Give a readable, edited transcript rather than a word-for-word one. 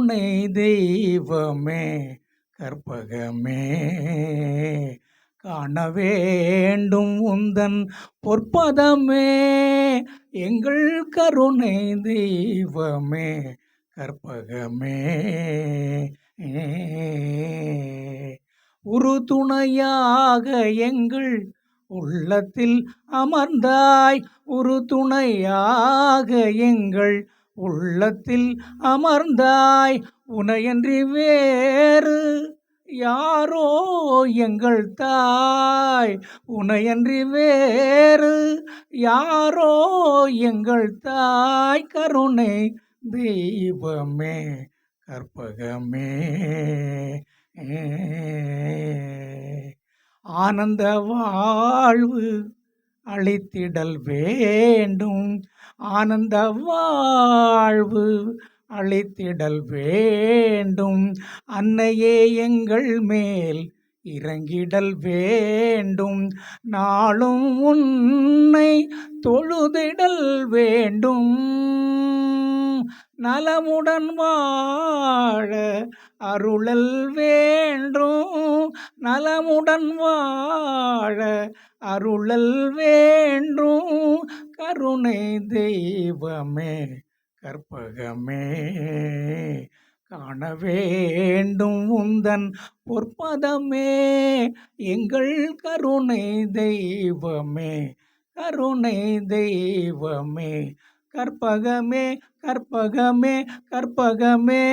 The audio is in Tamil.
கருணை தெய்வமே கற்பகமே, காண வேண்டும் உந்தன் பொற்பதமே. எங்கள் கருணை தெய்வமே கற்பகமே, உறுதுணையாக எங்கள் உள்ளத்தில் அமர்ந்தாய், உறுதுணையாக எங்கள் உள்ளத்தில் அமர்ந்தாய். உனையன்றி வேறு யாரோ எங்கள் தாய், உனையன்றி வேறு யாரோ எங்கள் தாய். கருணை தெய்வமே கற்பகமே, ஆனந்த வாழ்வு அளித்திடல் வேண்டும், ஆனந்த வாழ்வு அளித்திடல் வேண்டும். அன்னையே எங்கள் மேல் இறங்கிடல் வேண்டும், நாளும் உன்னை தொழுதிடல் வேண்டும். நலமுடன் வாழ அருளல் வேண்டும், நலமுடன் வாழ அருளல் வேண்டும். கருணை தெய்வமே கற்பகமே, காண வேண்டும் உந்தன் பொற்பதமே. எங்கள் கருணை தெய்வமே கருணை தெய்வமே கற்பகமே, கற்பகமே, கற்பகமே.